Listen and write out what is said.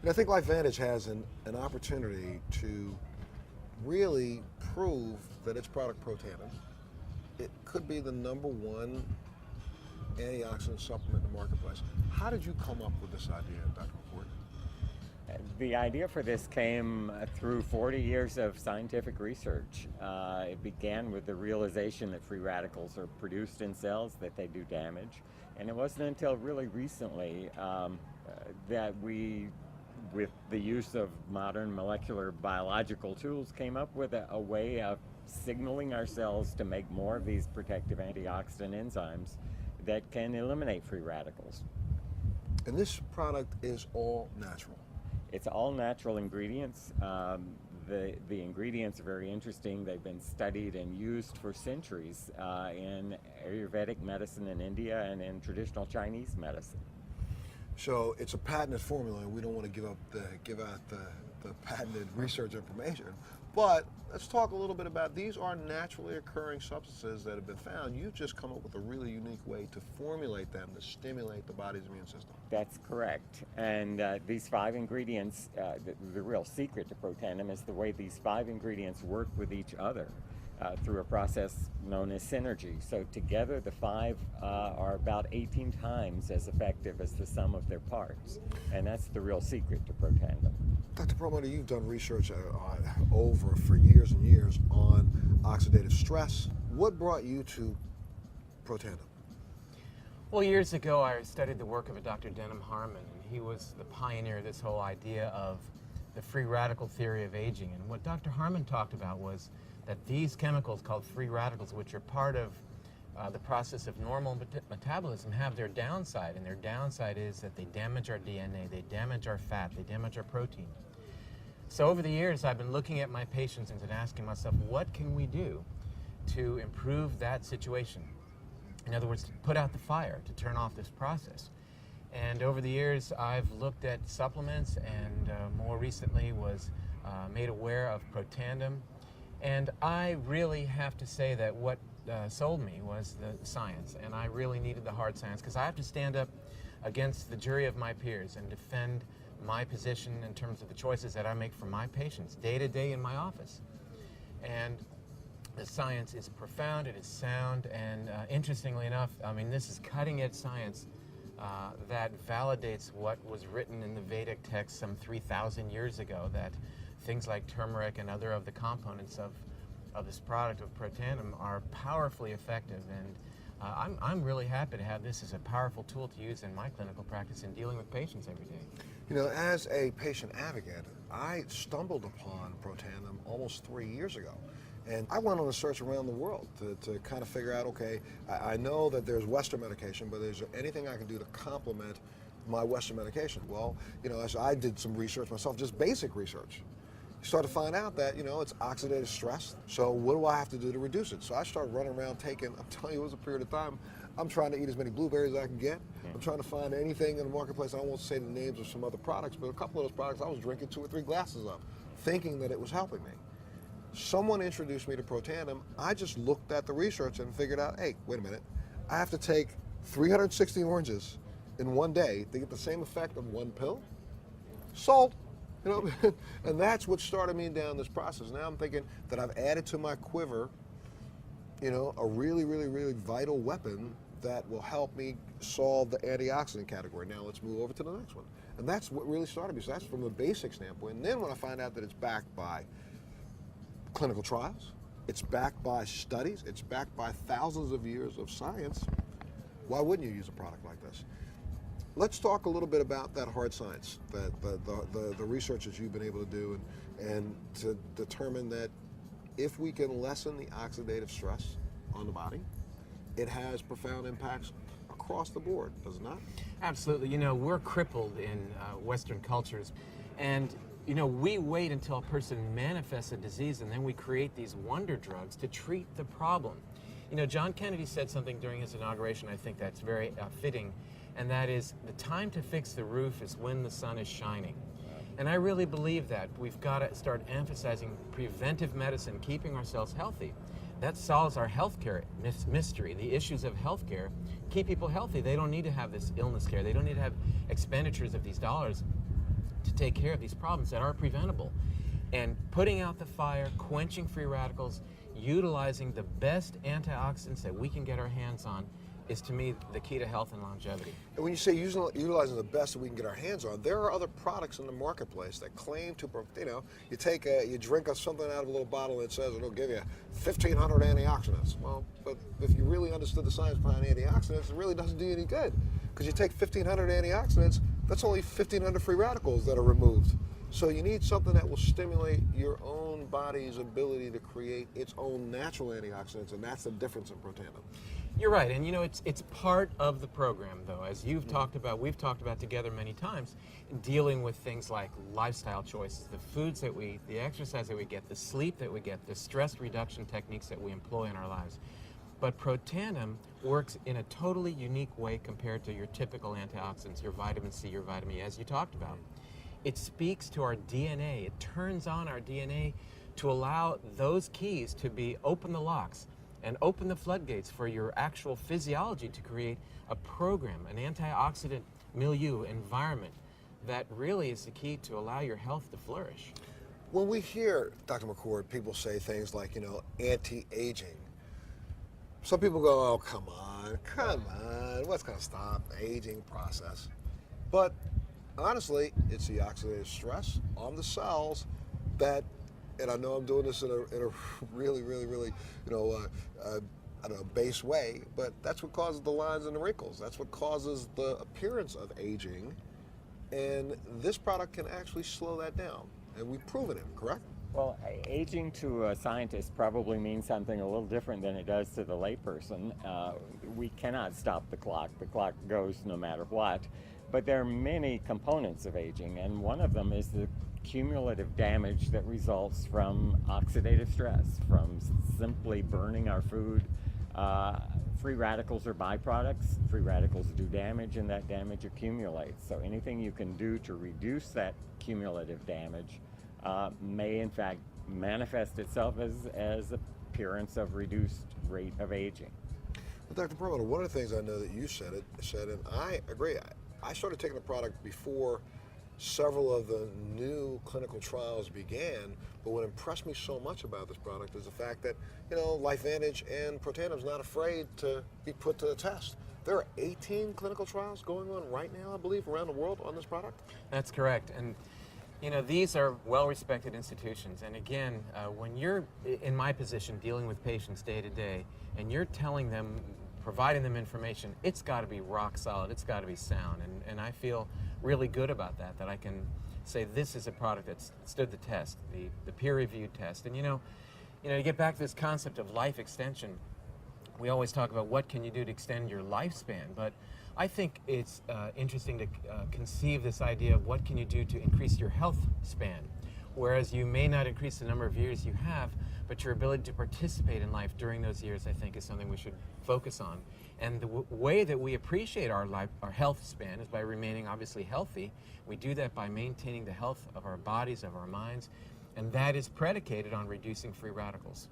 And I think LifeVantage has an opportunity to really prove that its product Protandim, it could be the #1 antioxidant supplement in the marketplace. How did you come up with this idea, Dr. McCourt? The idea for this came through 40 years of scientific research. It began with the realization that free radicals are produced in cells, that they do damage. And it wasn't until really recently that we, with the use of modern molecular biological tools, came up with a way of signaling our cells to make more of these protective antioxidant enzymes that can eliminate free radicals. And this product is all natural. It's all natural ingredients. The ingredients are very interesting. They've been studied and used for centuries in Ayurvedic medicine in India and in traditional Chinese medicine. So it's a patented formula, and we don't want to give out the patented research information. But let's talk a little bit about, these are naturally occurring substances that have been found. You've just come up with a really unique way to formulate them to stimulate the body's immune system. That's correct. And these 5 ingredients, the real secret to Protandim is the way these 5 ingredients work with each other through a process known as synergy. So together the 5 are about 18 times as effective as the sum of their parts. And that's the real secret to Protandim. Dr. Perlmutter, you've done research for years and years on oxidative stress. What brought you to Protandim? Well, years ago I studied the work of a Dr. Denham Harmon, and he was the pioneer of this whole idea of the free radical theory of aging. And what Dr. Harmon talked about was that these chemicals called free radicals, which are part of the process of normal metabolism, have their downside, and their downside is that they damage our DNA, they damage our fat, they damage our protein. So over the years I've been looking at my patients and asking myself, what can we do to improve that situation? In other words, to put out the fire, to turn off this process. And over the years I've looked at supplements, and more recently was made aware of Protandim. And I really have to say that what sold me was the science, and I really needed the hard science, because I have to stand up against the jury of my peers and defend my position in terms of the choices that I make for my patients day to day in my office. And the science is profound, it is sound, and interestingly enough, I mean, this is cutting-edge science that validates what was written in the Vedic text some 3,000 years ago, that things like turmeric and other of the components of this product of Protandim are powerfully effective. And I'm really happy to have this as a powerful tool to use in my clinical practice in dealing with patients every day. You know, as a patient advocate, I stumbled upon Protandim almost 3 years ago. And I went on a search around the world to kind of figure out, okay, I know that there's Western medication, but is there anything I can do to complement my Western medication? Well, you know, as I did some research myself, just basic research, you start to find out that, you know, it's oxidative stress. So what do I have to do to reduce it? So I started running around taking, I'm telling you, it was a period of time, I'm trying to eat as many blueberries as I can get. I'm trying to find anything in the marketplace. I won't say the names of some other products, but a couple of those products I was drinking 2 or 3 glasses of, thinking that it was helping me. Someone introduced me to Protandim. I just looked at the research and figured out, hey, wait a minute, I have to take 360 oranges in one day to get the same effect of 1 pill? Sold. You know, and that's what started me down this process. Now I'm thinking that I've added to my quiver, you know, a really, really, really vital weapon that will help me solve the antioxidant category. Now let's move over to the next one. And that's what really started me. So that's from a basic standpoint. And then when I find out that it's backed by clinical trials, it's backed by studies, it's backed by thousands of years of science, why wouldn't you use a product like this? Let's talk a little bit about that hard science, that the research that you've been able to do, and to determine that if we can lessen the oxidative stress on the body, it has profound impacts across the board, does it not? Absolutely. You know, we're crippled in Western cultures, and you know, we wait until a person manifests a disease, and then we create these wonder drugs to treat the problem. You know, John Kennedy said something during his inauguration, I think that's very fitting, and that is, the time to fix the roof is when the sun is shining. And I really believe that. We've got to start emphasizing preventive medicine, keeping ourselves healthy. That solves our healthcare mystery. The issues of healthcare keep people healthy. They don't need to have this illness care. They don't need to have expenditures of these dollars. to take care of these problems that are preventable. And putting out the fire, quenching free radicals, utilizing the best antioxidants that we can get our hands on is, to me, the key to health and longevity. And when you say utilizing the best that we can get our hands on, there are other products in the marketplace that claim to, you drink something out of a little bottle and it says it'll give you 1,500 antioxidants. Well, but if you really understood the science behind antioxidants, it really doesn't do you any good. Because you take 1,500 antioxidants, that's only 1,500 free radicals that are removed. So you need something that will stimulate your own body's ability to create its own natural antioxidants, and that's the difference in Protandim. You're right, and it's part of the program, though, as you've talked about, we've talked about together many times, dealing with things like lifestyle choices, the foods that we eat, the exercise that we get, the sleep that we get, the stress reduction techniques that we employ in our lives. But Protandim works in a totally unique way compared to your typical antioxidants, your vitamin C, your vitamin E, as you talked about. It speaks to our DNA. It turns on our DNA to allow those keys to open the locks and open the floodgates for your actual physiology to create a program, an antioxidant milieu, environment that really is the key to allow your health to flourish. When we hear, Dr. McCord, people say things like, anti-aging, some people go, oh, come on, what's going to stop the aging process? But honestly, it's the oxidative stress on the cells that, and I know I'm doing this in a really, really, really, I don't know, base way, but that's what causes the lines and the wrinkles. That's what causes the appearance of aging. And this product can actually slow that down. And we've proven it, correct? Well, aging to a scientist probably means something a little different than it does to the layperson. We cannot stop the clock. The clock goes no matter what. But there are many components of aging, and one of them is the cumulative damage that results from oxidative stress, from simply burning our food. Free radicals are byproducts. Free radicals do damage, and that damage accumulates. So anything you can do to reduce that cumulative damage may in fact manifest itself as appearance of reduced rate of aging. Well, Dr. Perlmutter, one of the things I know that you said, and I agree. I started taking the product before several of the new clinical trials began, but what impressed me so much about this product is the fact that, LifeVantage and Protandim is not afraid to be put to the test. There are 18 clinical trials going on right now, I believe, around the world on this product. That's correct. And these are well-respected institutions. And again, when you're in my position dealing with patients day to day, and you're telling them, providing them information, it's got to be rock solid, it's got to be sound. And I feel really good about that I can say this is a product that's stood the test, the peer-reviewed test. And to get back to this concept of life extension, we always talk about what can you do to extend your lifespan, but I think it's interesting to conceive this idea of what can you do to increase your health span, whereas you may not increase the number of years you have, but your ability to participate in life during those years, I think, is something we should focus on. And the way that we appreciate our health span is by remaining obviously healthy. We do that by maintaining the health of our bodies, of our minds, and that is predicated on reducing free radicals.